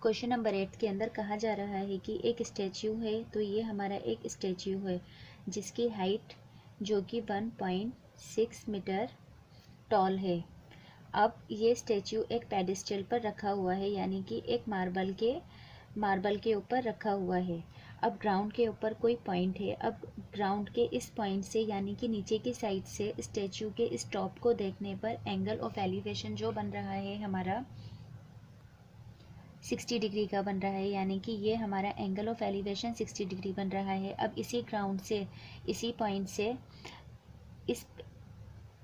Question number 8 के अंदर कहा जा रहा है कि एक स्टैच्यू है, तो ये हमारा एक स्टैच्यू है जिसकी हाइट जो कि 1.6 मीटर टॉल है। अब ये स्टैच्यू एक पेडेस्टल पर रखा हुआ है, यानी कि एक मार्बल के ऊपर रखा हुआ है। अब ग्राउंड के ऊपर कोई पॉइंट है। अब ग्राउंड के इस पॉइंट से यानी कि नीचे की साइड से स्टैच्यू के इस टॉप को देखने पर एंगल ऑफ एलिवेशन जो बन रहा है हमारा 60 डिग्री का बन रहा है, यानी कि ये हमारा एंगल ऑफ एलिवेशन 60 डिग्री बन रहा है। अब इसी ग्राउंड से इसी पॉइंट से इस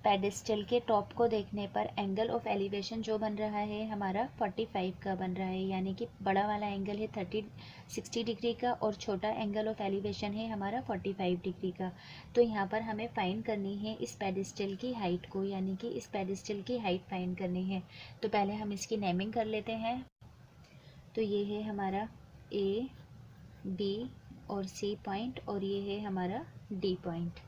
पेडेस्टल के टॉप को देखने पर एंगल ऑफ एलिवेशन जो बन रहा है हमारा 45 का बन रहा है, यानी कि बड़ा वाला एंगल है 60 डिग्री का और छोटा एंगल ऑफ एलिवेशन है हमारा 45 डिग्री का। तो यहाँ पर हमें फाइंड करनी है इस पेडेस्टल की हाइट को, यानी कि इस पेडेस्टल की हाइट फाइंड करनी है। तो पहले हम इसकी नेमिंग कर लेते हैं। तो ये है हमारा ए, बी और सी पॉइंट और ये है हमारा डी पॉइंट।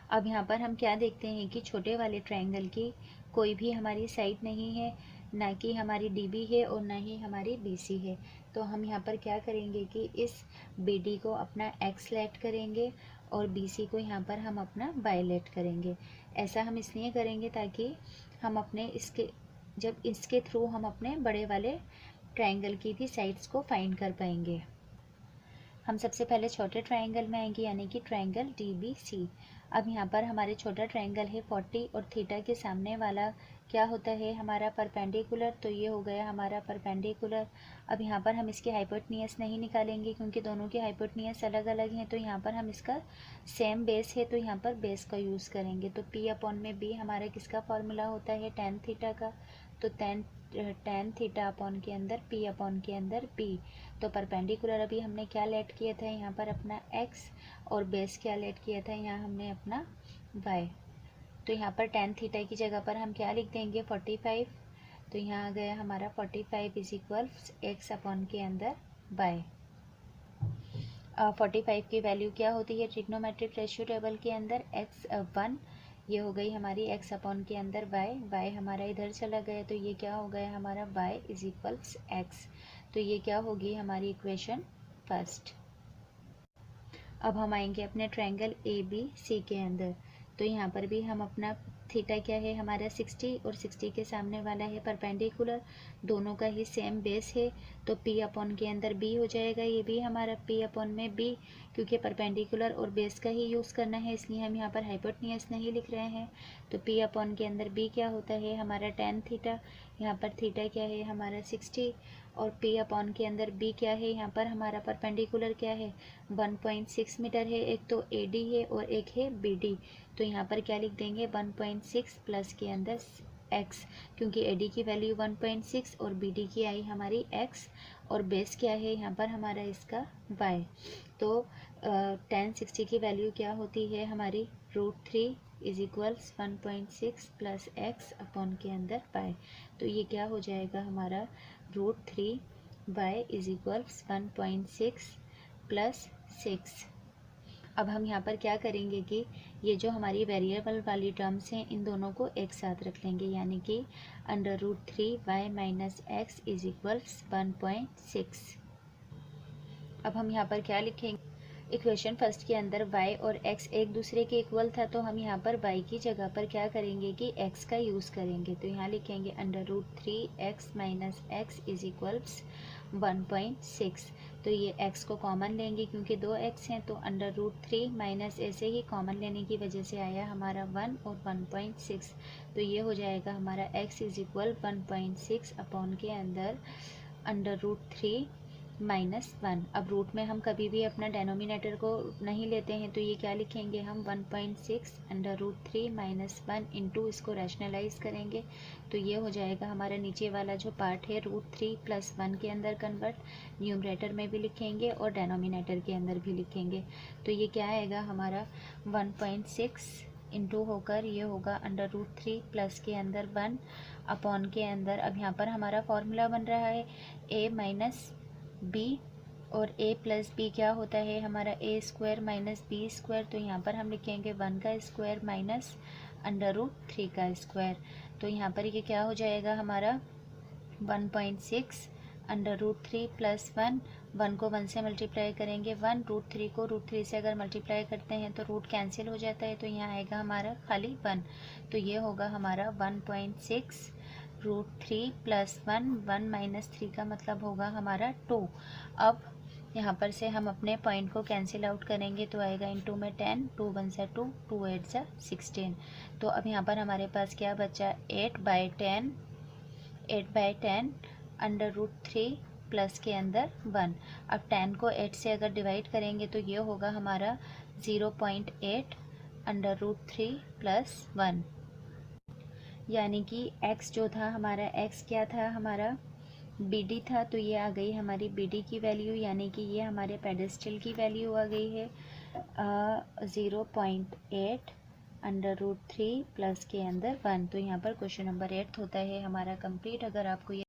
अब यहाँ पर हम क्या देखते हैं कि छोटे वाले ट्रायंगल की कोई भी हमारी साइड नहीं है, ना कि हमारी डी बी है और ना ही हमारी बी सी है। तो हम यहाँ पर क्या करेंगे कि इस बी डी को अपना एक्स लेट करेंगे और बी सी को यहाँ पर हम अपना वाई लेट करेंगे। ऐसा हम इसलिए करेंगे ताकि हम अपने इसके थ्रू हम अपने बड़े वाले ट्रायंगल की भी साइड्स को फाइंड कर पाएंगे। हम सबसे पहले छोटे ट्रायंगल में आएंगे, यानी कि ट्रायंगल डी बी सी। अब यहाँ पर हमारे छोटा ट्रायंगल है 40 और थीटा के सामने वाला क्या होता है हमारा परपेंडिकुलर, तो ये हो गया हमारा परपेंडिकुलर। अब यहाँ पर हम इसकी हाइपोटेन्यूज नहीं निकालेंगे क्योंकि दोनों की हाइपोटेन्यूज अलग अलग हैं। तो यहाँ पर हम इसका सेम बेस है तो यहाँ पर बेस का यूज़ करेंगे। तो पी अपॉन में बी हमारा किसका फॉर्मूला होता है टेन थीटा का, तो टेन थीटा अपॉन के अंदर पी अपॉन के अंदर बी। तो परपेंडिकुलर अभी हमने क्या लेट किया था यहाँ पर अपना x और बेस क्या लेट किया था यहाँ हमने अपना y। तो यहाँ पर टेन थीटा की जगह पर हम क्या लिख देंगे 45। तो यहाँ आ गया हमारा 45 इज इक्वल एक्स अपॉन के अंदर y। 45 की वैल्यू क्या होती है ट्रिग्नोमेट्रिक रेशियो टेबल के अंदर x1, ये हो गई हमारी x अपॉन के अंदर y हमारा इधर चला गया तो ये क्या हो गया हमारा y इज इक्वल्स x। तो ये क्या होगी हमारी इक्वेशन फर्स्ट। अब हम आएंगे अपने ट्रायंगल ए बी सी के अंदर। तो यहाँ पर भी हम अपना थीटा क्या है हमारा 60 और 60 के सामने वाला है परपेंडिकुलर, दोनों का ही सेम बेस है तो p अपॉन के अंदर b हो जाएगा। ये भी हमारा p अपॉन में b, क्योंकि परपेंडिकुलर और बेस का ही यूज़ करना है इसलिए हम यहाँ पर हाइपोटेन्यूज नहीं लिख रहे हैं। तो p अपॉन के अंदर b क्या होता है हमारा टेन थीटा, यहाँ पर थीटा क्या है हमारा 60 और p अपॉन के अंदर b क्या है यहाँ पर हमारा परपेंडिकुलर क्या है 1.6 मीटर है। एक तो AD है और एक है BD। तो यहाँ पर क्या लिख देंगे 1.6 प्लस के अंदर x, क्योंकि AD की वैल्यू 1.6 और BD की आई हमारी x और बेस क्या है यहाँ पर हमारा इसका y। तो 1060 की वैल्यू क्या होती है हमारी √3 is equals 1.6 plus x upon के अंदर y। तो ये क्या हो जाएगा हमारा √3 y इज इक्वल्स 1.6 प्लस 6। अब हम यहाँ पर क्या करेंगे कि ये जो हमारी वेरिएबल वाली टर्म्स हैं इन दोनों को एक साथ रख लेंगे, यानी कि √3y minus x is equals 1.6। अब हम यहाँ पर क्या लिखेंगे इक्वेशन फर्स्ट के अंदर y और x एक दूसरे के इक्वल था तो हम यहाँ पर y की जगह पर क्या करेंगे कि x का यूज़ करेंगे। तो यहाँ लिखेंगे √3x minus x is equals 1.6। तो ये x को कॉमन लेंगे क्योंकि दो x हैं तो √3 माइनस ऐसे ही कॉमन लेने की वजह से आया हमारा 1 और 1.6। तो ये हो जाएगा हमारा x इज इक्वल 1.6 अपॉन के अंदर √3 माइनस 1। अब रूट में हम कभी भी अपना डेनोमिनेटर को नहीं लेते हैं तो ये क्या लिखेंगे हम 1.6 √3 माइनस 1 इंटू इसको रैशनलाइज करेंगे तो ये हो जाएगा हमारा नीचे वाला जो पार्ट है √3 प्लस 1 के अंदर कन्वर्ट, न्यूमरेटर में भी लिखेंगे और डेनोमिनेटर के अंदर भी लिखेंगे। तो ये क्या आएगा हमारा 1.6 इंटू होकर ये होगा √3 प्लस के अंदर 1 अपॉन के अंदर। अब यहाँ पर हमारा फॉर्मूला बन रहा है a माइनस बी और a प्लस बी क्या होता है हमारा a² माइनस b²। तो यहाँ पर हम लिखेंगे 1 का स्क्वायर माइनस √3 का स्क्वायर। तो यहाँ पर ये क्या हो जाएगा हमारा 1.6 √3 प्लस 1, 1 को 1 से मल्टीप्लाई करेंगे 1, √3 को √3 से अगर मल्टीप्लाई करते हैं तो रूट कैंसिल हो जाता है, तो यहाँ आएगा हमारा खाली 1। तो ये होगा हमारा 1.6 √3 प्लस 1, 1 माइनस 3 का मतलब होगा हमारा 2। अब यहाँ पर से हम अपने पॉइंट को कैंसिल आउट करेंगे तो आएगा इंटू में 10, 2 1 सा 2, 2 8 सा 16। तो अब यहाँ पर हमारे पास क्या बचा, 8/10 √3 प्लस के अंदर 1। अब 10 को 8 से अगर डिवाइड करेंगे तो ये होगा हमारा 0.8 √3 प्लस 1, यानी कि x जो था हमारा, x क्या था हमारा, BD था, तो ये आ गई हमारी BD की वैल्यू, यानी कि ये हमारे पेडेस्टल की वैल्यू आ गई है 0.8 √3 प्लस के अंदर 1। तो यहाँ पर क्वेश्चन नंबर 8 होता है हमारा कंप्लीट। अगर आपको ये